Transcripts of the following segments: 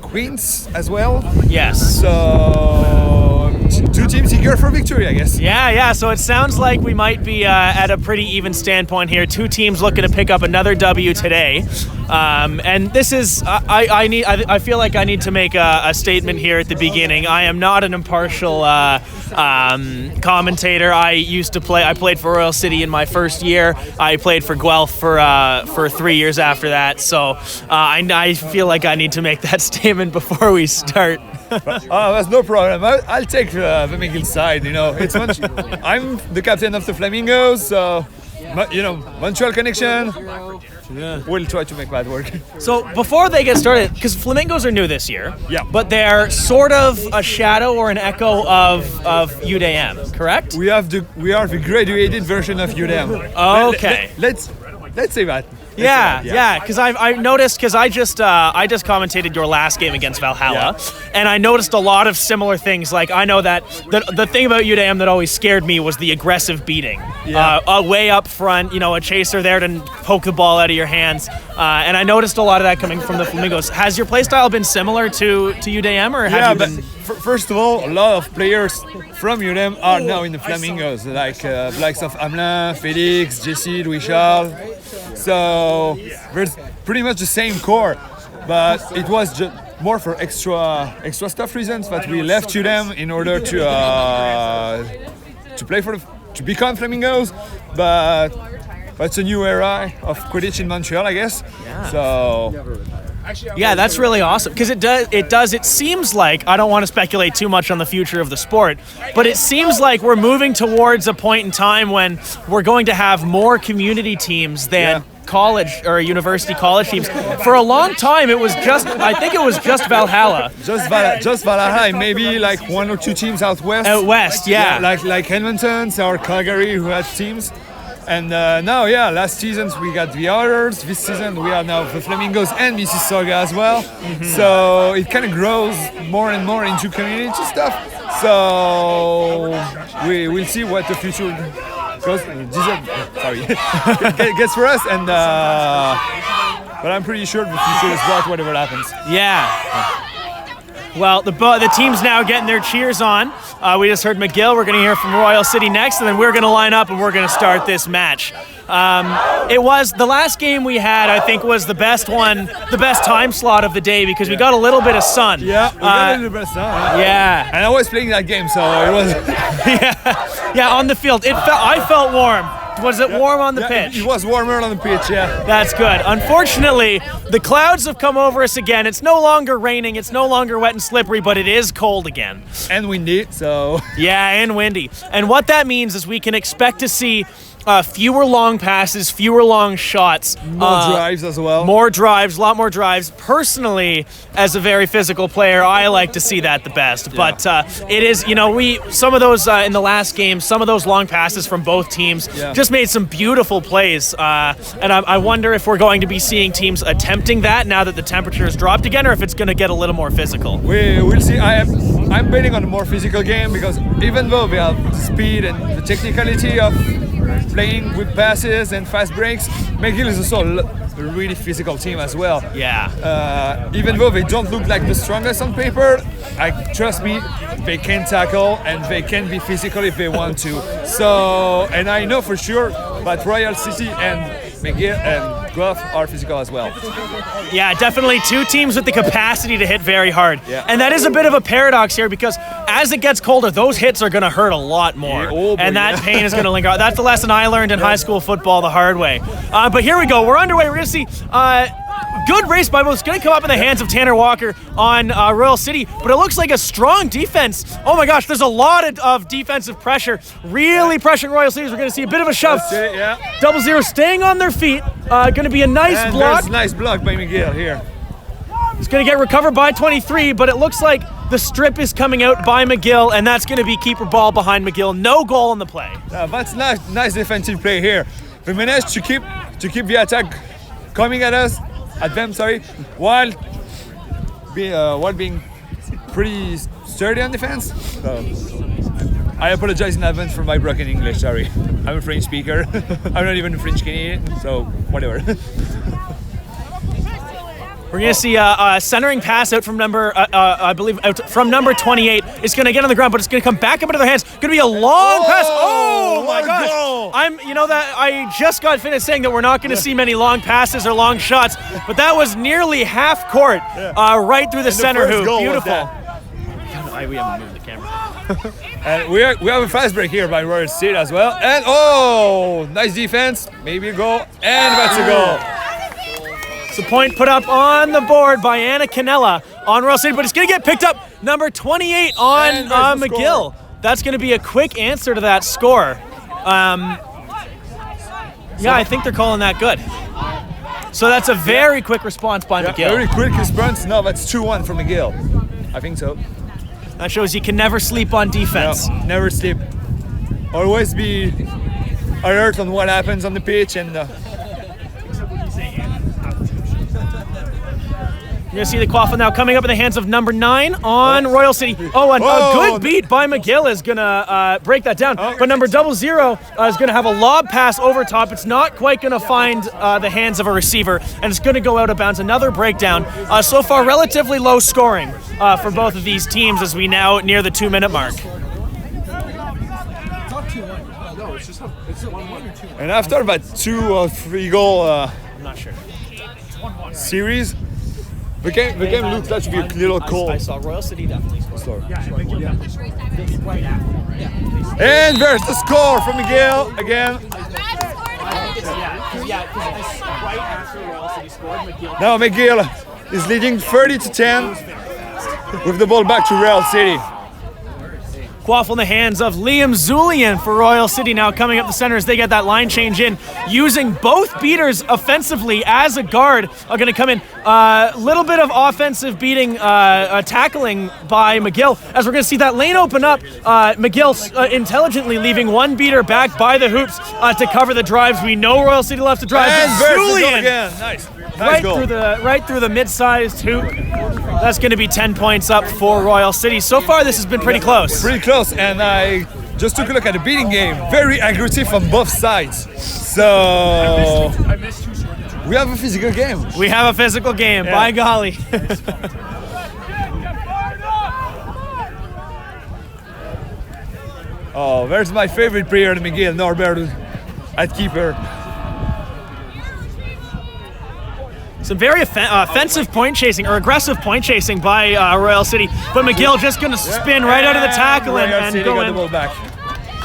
Queens as well. Yes. So two teams eager for victory, I guess. Yeah. So it sounds like we might be at a pretty even standpoint here. Two teams looking to pick up another W today. And this is I feel like I need to make a statement here at the beginning. I am not an impartial commentator. I played for Royal City in my first year. I played for Guelph for 3 years after that. So I feel like I need to make that statement before we start. That's no problem. I'll take the McGill side. I'm the captain of the Flamingos, so Montreal connection. Yeah. We'll try to make that work. So before they get started, because Flamingos are new this year, yeah, but they're sort of a shadow or an echo of UDM, correct? We are the graduated version of UDM. Okay. Let's say that. Yeah, because I noticed, because I just commentated your last game against Valhalla, and I noticed a lot of similar things. Like, I know that the thing about UDM that always scared me was the aggressive beating. Way up front, a chaser there to poke the ball out of your hands. And I noticed a lot of that coming from the Flamingos. Has your playstyle been similar to UDM, or have you been... First of all, a lot of players from UDM are now in the Flamingos, like likes of Amelin, Felix, Jesse, Louis Charles. So there's pretty much the same core, but it was just more for extra stuff reasons that we left UDM in order to play to become Flamingos. But it's a new era of Quidditch in Montreal, I guess. Yeah. So. Yeah, that's really awesome, because it seems like, I don't want to speculate too much on the future of the sport, but it seems like we're moving towards a point in time when we're going to have more community teams than college or university college teams. For a long time, I think it was just Valhalla. Just Valhalla, and maybe like one or two teams out west. Out west, yeah. Like Edmonton or Calgary, who had teams. And now, last season we got the others. This season we are now the Flamingos and Mississauga as well. Mm-hmm. So it kind of grows more and more into community stuff. So we'll see what the future gets for us. And but I'm pretty sure the future is bright, whatever happens. Yeah. Well, the team's now getting their cheers on. We just heard McGill. We're going to hear from Royal City next, and then we're going to line up and we're going to start this match. It was the last game we had, I think, was the best time slot of the day, because we got a little bit of sun. Yeah, we got a little bit of sun. Yeah. And I was playing that game, so it was... yeah, on the field. I felt warm. Was it warm on the pitch? It was warmer on the pitch, yeah. That's good. Unfortunately, the clouds have come over us again. It's no longer raining. It's no longer wet and slippery, but it is cold again. And windy, so... Yeah, and windy. And what that means is we can expect to see fewer long passes, fewer long shots. More drives as well. More drives, a lot more drives. Personally, as a very physical player, I like to see that the best. Yeah. But it is, some of those in the last game, some of those long passes from both teams just made some beautiful plays. And I wonder if we're going to be seeing teams attempting that now that the temperature has dropped again, or if it's going to get a little more physical. We'll see. I'm betting on a more physical game, because even though we have the speed and the technicality of playing with passes and fast breaks, McGill is also a really physical team as well. Yeah. Even though they don't look like the strongest on paper, trust me, they can tackle and they can be physical if they want to. So, and I know for sure that Royal City and McGill and Guelph are physical as well. Yeah, definitely two teams with the capacity to hit very hard. Yeah. And that is a bit of a paradox here, because as it gets colder, those hits are going to hurt a lot more. And that pain is going to linger. That's the lesson I learned in high school football the hard way. But here we go. We're underway. We're going to see good race by both. It's going to come up in the hands of Tanner Walker on Royal City, but it looks like a strong defense. Oh my gosh, there's a lot of defensive pressure, really pressuring Royal City. We're going to see a bit of a shove. That's it, yeah. 0-0 staying on their feet. Going to be a nice block. There's a nice block by McGill here. It's going to get recovered by 23, but it looks like the strip is coming out by McGill, and that's going to be keeper ball behind McGill. No goal on the play. That's nice defensive play here. We managed to keep the attack coming at them, while being pretty sturdy on defense. So I apologize in advance for my broken English, sorry. I'm a French speaker. I'm not even a French Canadian, so whatever. We're going to see a centering pass out from number, I believe, out from number 28. It's going to get on the ground, but it's going to come back up into their hands. Going to be a long pass. Oh my gosh! I just got finished saying that we're not going to see many long passes or long shots, but that was nearly half court, right through the center hoop. Beautiful. We haven't moved the camera. And we have a fast break here by Royal City as well. And nice defense. Maybe a goal, and that's a goal. It's a point put up on the board by Anna Canella on Royal City, but it's going to get picked up. Number 28 on McGill. That's going to be a quick answer to that score. I think they're calling that good. So that's a very quick response by McGill. Very quick response. No, that's 2-1 from McGill. I think so. That shows you can never sleep on defense. No, never sleep. Always be alert on what happens on the pitch and. You're going to see the quaffle now coming up in the hands of number 9 on Royal City. A good beat by McGill is going to break that down. But number 00 is going to have a lob pass over top. It's not quite going to find the hands of a receiver, and it's going to go out of bounds. Another breakdown. So far, relatively low scoring for both of these teams as we now near the 2-minute mark. And after about 2 or 3 goal I'm not sure. series, the game looks like to be a little cold. I saw Royal City definitely score. And there's the score from McGill again. Right after Royal City scored, McGill. Now McGill is leading 30-10 with the ball back to Royal City. Quaffle in the hands of Liam Zulian for Royal City now coming up the center as they get that line change in. Using both beaters offensively as a guard are going to come in. A little bit of offensive beating, tackling by McGill. As we're going to see that lane open up, McGill intelligently leaving one beater back by the hoops to cover the drives. We know Royal City loves to drive. And Zulian again. Nice right through the mid-sized hoop. That's going to be 10 points up for Royal City. So far, this has been pretty close. Pretty close, and I just took a look at the beating game. Very aggressive on both sides. So we have a physical game. We have a physical game. Yeah. By golly. There's my favorite player in McGill, Norbert, at keeper. Some very offensive point chasing or aggressive point chasing by Royal City, but McGill just going to spin right out of the tackle and go in. The ball back.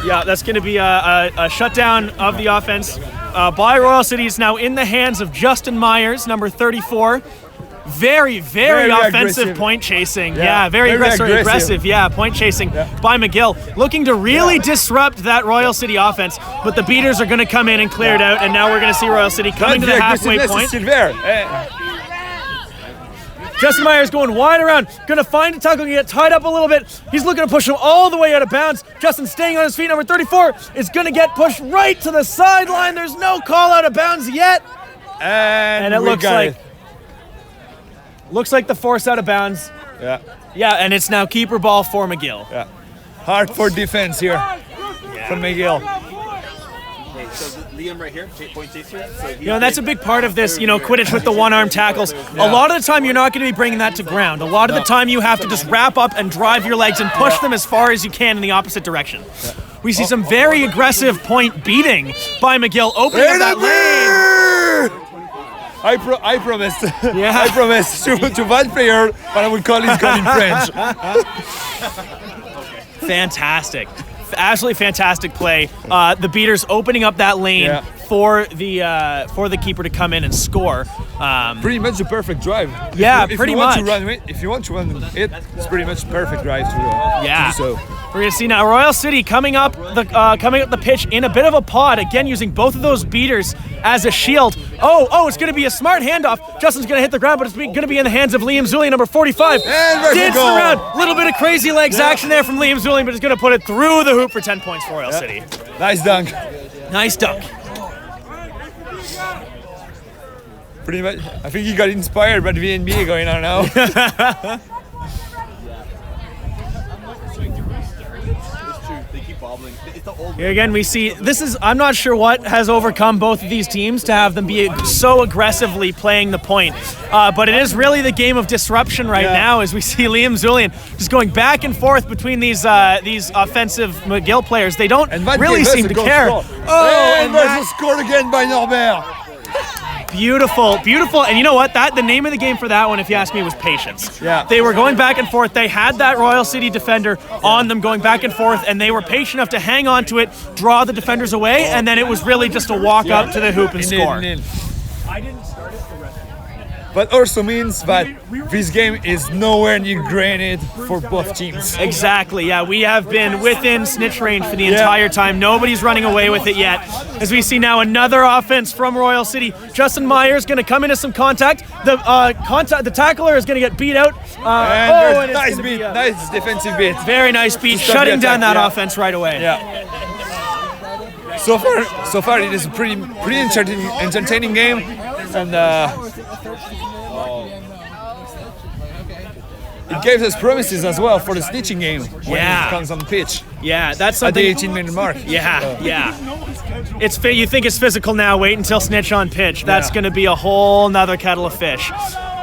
Yeah, that's going to be a shutdown of the offense by Royal City. It's now in the hands of Justin Myers, number 34. Very offensive aggressive. Point chasing. Yeah, very aggressive. Yeah, point chasing by McGill. Looking to really disrupt that Royal City offense, but the beaters are going to come in and clear it out, and now we're going to see Royal City coming to the halfway point. Justin Myers going wide around, going to find a tackle, get tied up a little bit. He's looking to push him all the way out of bounds. Justin staying on his feet. Number 34 is going to get pushed right to the sideline. There's no call out of bounds yet. And it looks like the force out of bounds. Yeah, and it's now keeper ball for McGill. Yeah. Hard for defense here from McGill. So Liam right here, point chase here. And that's a big part of this, Quidditch with the one-arm tackles. A lot of the time, you're not going to be bringing that to ground. A lot of the time, you have to just wrap up and drive your legs and push them as far as you can in the opposite direction. We see some very aggressive point beating by McGill, opening up that lane. I promised. I promised to one player, but I would call his gun in French. Fantastic. Absolutely fantastic play. The beaters opening up that lane for the keeper to come in and score. Pretty much a perfect drive. Pretty much. If you want to run it, it's pretty much a perfect drive to do so. We're going to see now Royal City coming up the pitch in a bit of a pod, again using both of those beaters as a shield. It's going to be a smart handoff. Justin's going to hit the ground, but it's going to be in the hands of Liam Zulian, number 45. And dancing around. A little bit of crazy legs action there from Liam Zulian, but he's going to put it through the hoop for 10 points for Royal City. Nice dunk. Nice dunk. Pretty much, I think he got inspired by the VNB going on now. Here again, we see I'm not sure what has overcome both of these teams to have them be so aggressively playing the point. But it is really the game of disruption right now as we see Liam Zulian just going back and forth between these offensive McGill players. They don't really seem to care. And there's a score again by Norbert. Beautiful. And you know what? The name of the game for that one, if you ask me, was patience. Yeah. They were going back and forth. They had that Royal City defender on them going back and forth, and they were patient enough to hang on to it, draw the defenders away, and then it was really just a walk up to the hoop and score. But also means that this game is nowhere near granted for both teams. Exactly, yeah. We have been within snitch range for the entire time. Nobody's running away with it yet. As we see now another offense from Royal City. Justin Myers going to come into some contact. The tackler is going to get beat out. And nice beat, nice defensive beat. Very nice beat, shutting down that offense right away. Yeah. So far it is a pretty entertaining game, and it gives us promises as well for the snitching game when it comes on the pitch. Yeah, that's something. At the 18-minute mark. Yeah. You think it's physical now? Wait until snitch on pitch. That's going to be a whole nother kettle of fish.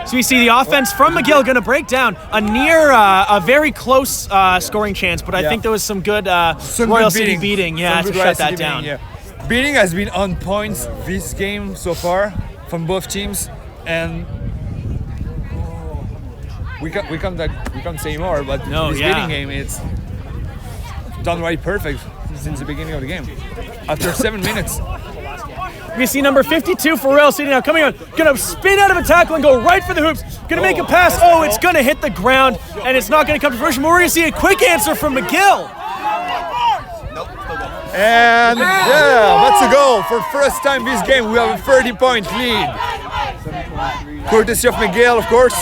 So we see the offense from McGill going to break down a very close scoring chance, but I think there was some good Royal City beating. Yeah, to shut that down. Beating has been on points this game so far from both teams, and we can't say more. But this beating game, it's downright perfect since the beginning of the game. After 7 minutes. We see number 52 for Royal City now coming on. Going to spin out of a tackle and go right for the hoops. Going to make a pass. Oh, it's going to hit the ground, and it's not going to come to fruition. But we're going to see a quick answer from McGill. And that's a goal. For first time this game, we have a 30-point lead. Courtesy of McGill, of course.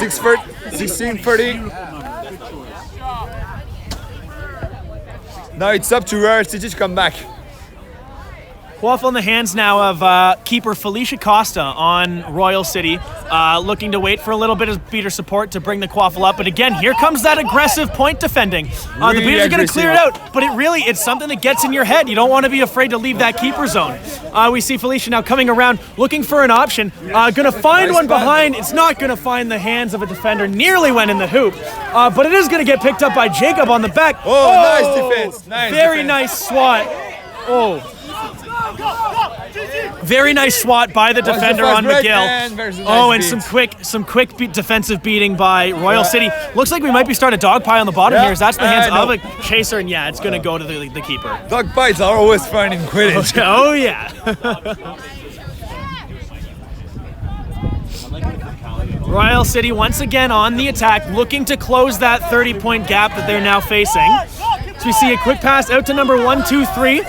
16-30. Now it's up to Royal City to come back. Quaffle in the hands now of keeper Felicia Costa on Royal City, looking to wait for a little bit of beater support to bring the Quaffle up. But again, here comes that aggressive point defending. The beaters are going to clear it out, but it's something that gets in your head. You don't want to be afraid to leave that keeper zone. We see Felicia now coming around, looking for an option. Going to find one behind. It's not going to find the hands of a defender. Nearly went in the hoop, but it is going to get picked up by Jacob on the back. Nice defense. Very nice swat. Very nice swat by the defender on McGill. And some quick defensive beating by Royal City. Looks like we might be starting a dog pie on the bottom here. That's the hands of a chaser, and it's going to go to the keeper. Dog pies are always fun in Quidditch. Oh yeah. Royal City once again on the attack, looking to close that 30-point gap that they're now facing. So we see a quick pass out to number 1, 2, 3.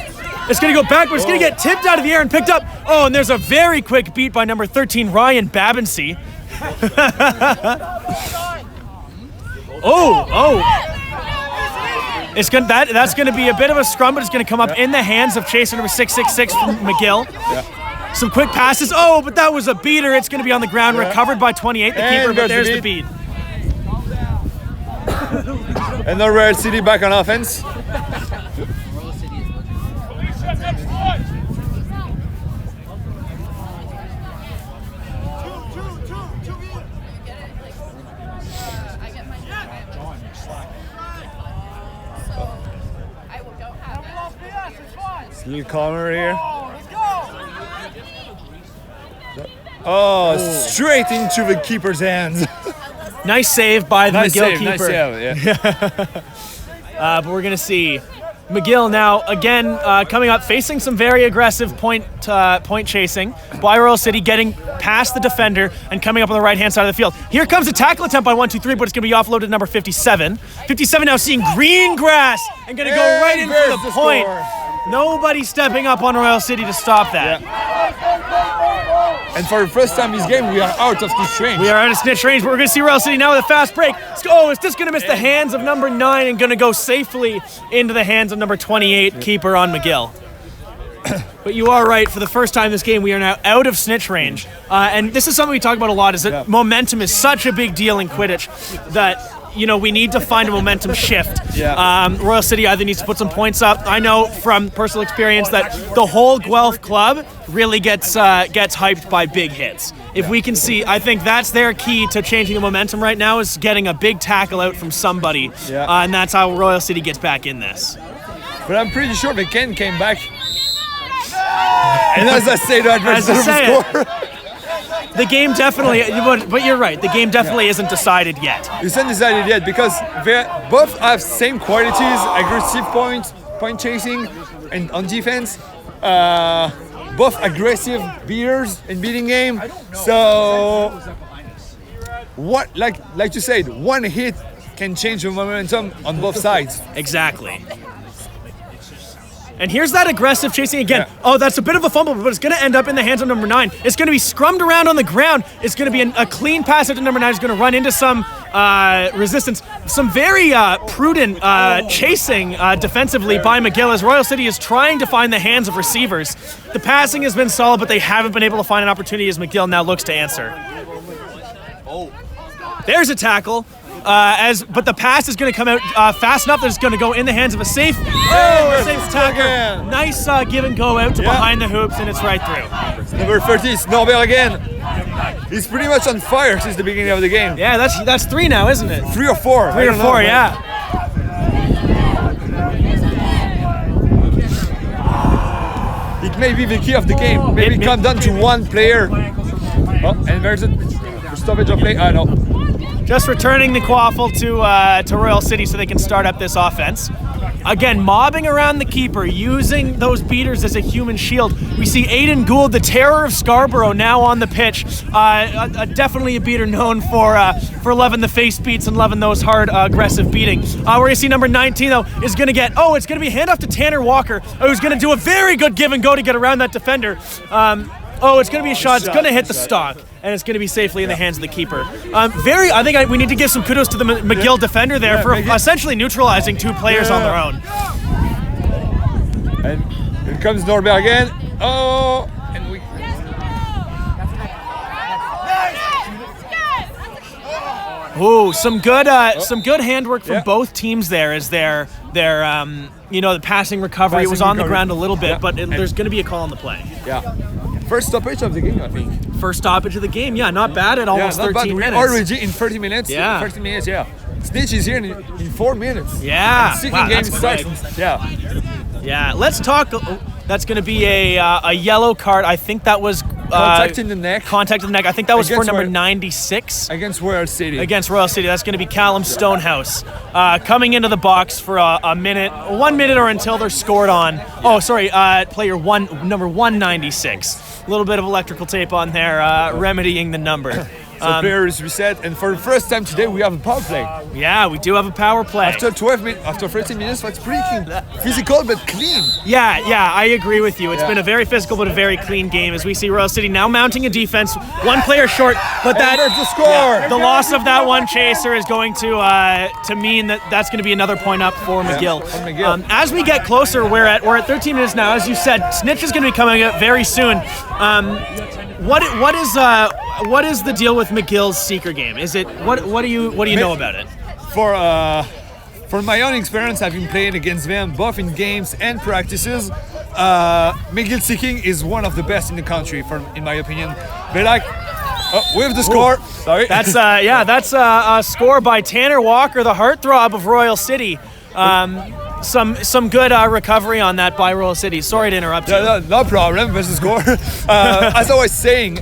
It's going to go back, but it's going to get tipped out of the air and picked up. Oh, and there's a very quick beat by number 13, Ryan Babensee. That's going to be a bit of a scrum, but it's going to come up in the hands of chaser number 666 from McGill. Yeah. Some quick passes. Oh, but that was a beater. It's going to be on the ground, recovered by 28, the keeper, but there's the beat. And the Royal City back on offense. It's a little calmer here. Straight into the keeper's hands. Nice save by the McGill keeper. Nice save, yeah. But we're going to see McGill now, again, coming up, facing some very aggressive point chasing by Royal City, getting past the defender and coming up on the right-hand side of the field. Here comes a tackle attempt by 1, 2, 3, but it's going to be offloaded to number 57. 57 now seeing green grass and going to go right in for the point. Nobody stepping up on Royal City to stop that. Yeah. And for the first time this game, we are out of snitch range. We are out of snitch range, but we're going to see Royal City now with a fast break. It's just going to miss the hands of number 9 and going to go safely into the hands of number 28, keeper on McGill. But you are right, for the first time this game, we are now out of snitch range. And this is something we talk about a lot, is that momentum is such a big deal in Quidditch that we need to find a momentum shift. Yeah. Royal City either needs to put some points up. I know from personal experience that the whole Guelph club really gets hyped by big hits. If we can see, I think that's their key to changing the momentum right now is getting a big tackle out from somebody. Yeah. And that's how Royal City gets back in this. But I'm pretty sure McGill came back. And as I say that, As I say it. score. The game definitely, but you're right. The game definitely isn't decided yet. It's not decided yet because both have same qualities: aggressive point chasing, and on defense, both aggressive beaters in beating game. So, what like you said, one hit can change the momentum on both sides. Exactly. And here's that aggressive chasing again. Yeah. Oh, that's a bit of a fumble, but it's going to end up in the hands of number 9. It's going to be scrummed around on the ground. It's going to be a clean pass out to number 9. It's going to run into some resistance. Some very prudent chasing defensively by McGill as Royal City is trying to find the hands of receivers. The passing has been solid, but they haven't been able to find an opportunity as McGill now looks to answer. There's a tackle. But the pass is going to come out fast enough that it's going to go in the hands of a safe. A safe tackle. Nice give and go out to behind the hoops, and it's right through. Number 30 is Norbert again. He's pretty much on fire since the beginning of the game. Yeah, that's 3 now, isn't it? 3 or 4. 3 or 4, yeah. It may be the key of the game. Maybe come down to one player. Oh, and there's a stoppage of play. No. Just returning the quaffle to Royal City so they can start up this offense. Again, mobbing around the keeper, using those beaters as a human shield. We see Aiden Gould, the terror of Scarborough, now on the pitch. Definitely a beater known for loving the face beats and loving those hard, aggressive beating. We're going to see number 19, though, is going to get... Oh, it's going to be a handoff to Tanner Walker, who's going to do a very good give and go to get around that defender. It's going to be a shot. It's going to hit the stock, and it's going to be safely in the hands of the keeper. I think we need to give some kudos to the McGill defender there for essentially neutralizing 2 players on their own. And here comes Norbert again. Oh, and we... Ooh, some good handwork from both teams there as their the passing recovery. It was on the ground a little bit, but there's going to be a call on the play. Yeah. First stoppage of the game, I think. First stoppage of the game, not bad at almost 13 minutes. Already in 30 minutes. Yeah. 30 minutes, yeah. Snitch is here in 4 minutes. Yeah. Wow, game starts. Yeah. Let's talk. That's going to be a yellow card. I think that was contact in the neck. Contact in the neck. I think that was for number 96. Against Royal City. Against Royal City. That's going to be Callum Stonehouse coming into the box for a minute, 1 minute, or until they're scored on. Oh, sorry, player number 196. A little bit of electrical tape on there, remedying the number. So player is reset, and for the first time today, we have a power play. Yeah, we do have a power play. After 13 minutes, that's pretty physical but clean. Yeah, I agree with you. It's been a very physical but a very clean game as we see Royal City now mounting a defense. 1 player short, but there's the score. The loss of that one chaser is going to mean that's going to be another point up for McGill. As we get closer, we're at 13 minutes now. As you said, Snitch is going to be coming up very soon. What is the deal with McGill's seeker game? Is it what do you know about it? For my own experience, having played against them both in games and practices, McGill seeking is one of the best in the country, in my opinion. But with the score, sorry. That's a score by Tanner Walker, the heartthrob of Royal City. Some good recovery on that by Royal City. Sorry to interrupt you. No problem. There's the score. As I was saying,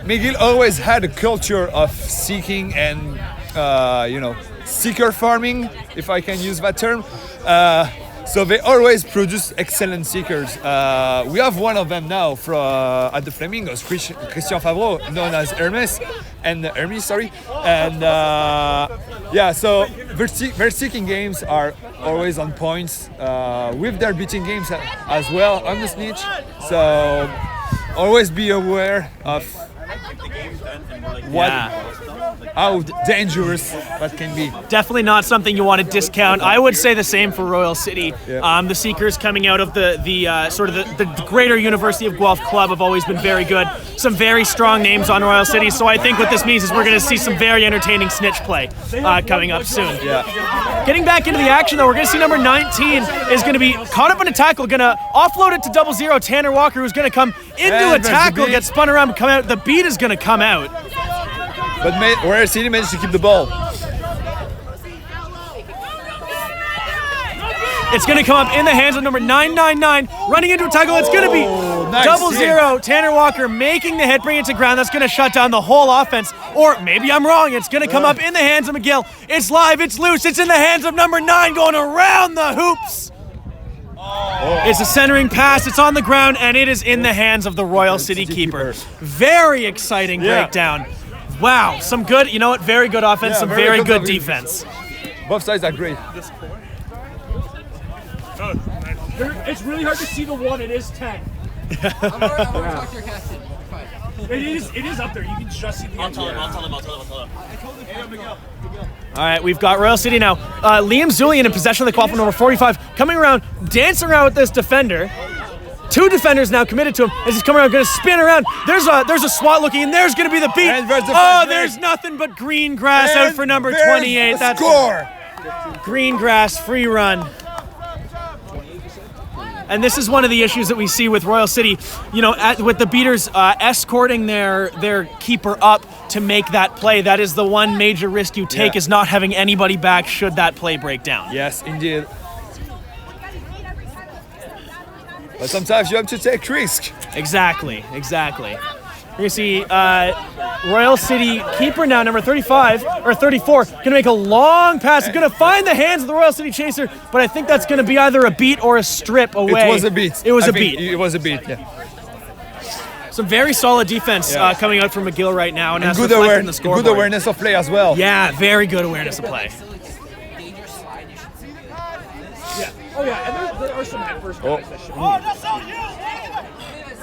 McGill always had a culture of seeking and seeker farming, if I can use that term. So they always produce excellent seekers. We have one of them now at the Flamingos, Christian Favreau, known as Hermes, and so their seeking games are always on points with their beating games as well on the snitch. So always be aware of what. how dangerous that can be. Definitely not something you want to discount. I would say the same for Royal City. Yeah. The Seekers coming out of the sort of the greater University of Guelph club have always been very good. Some very strong names on Royal City. So I think what this means is we're going to see some very entertaining snitch play coming up soon. Yeah. Getting back into the action though, we're going to see number 19 is going to be caught up in a tackle, going to offload it to 00 Tanner Walker, who's going to come into a tackle, get spun around, come out. The beat is going to come out. But Royal City managed to keep the ball. It's going to come up in the hands of number 999, running into a tackle. It's going to be nice 00 Tanner Walker making the hit, bringing it to ground. That's going to shut down the whole offense. Or maybe I'm wrong. It's going to come up in the hands of McGill. It's live. It's loose. It's in the hands of number 9 going around the hoops. It's a centering pass. It's on the ground, and it is in the hands of the Royal City keeper. Very exciting breakdown. Wow. Some good, you know what? Very good offense. Some very good defense. Both sides are great. It's really hard to see the one. It is 10. I'm gonna talk to your captain. It is up there. You can just see the I'll tell him. All right, we've got Royal City now. Liam Zulian in possession of the quaffle, number 45, coming around, dancing around with this defender. 2 defenders now committed to him as he's coming around, going to spin around. There's a SWAT looking, and there's going to be the beat. There's nothing but green grass out for number 28. That's score. Green grass, free run. And this is one of the issues that we see with Royal City, you know, with the beaters escorting their keeper up to make that play. That is the one major risk you take, is not having anybody back should that play break down. Yes, indeed. But sometimes you have to take risk. Exactly. You're going to see Royal City keeper now, number 35, or 34, going to make a long pass. He's going to find the hands of the Royal City chaser, but I think that's going to be either a beat or a strip away. It was a beat. It was a beat, yeah. Some very solid defense coming out from McGill right now. And good awareness of play as well. Yeah, very good awareness of play. Oh yeah, and there are some head first guys that should.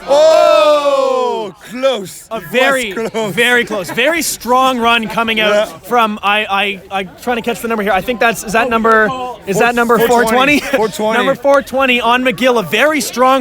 Oh, close. Very close. Very strong run coming out from I trying to catch the number here. I think is that number 420? 420. Number 420 on McGill. A very strong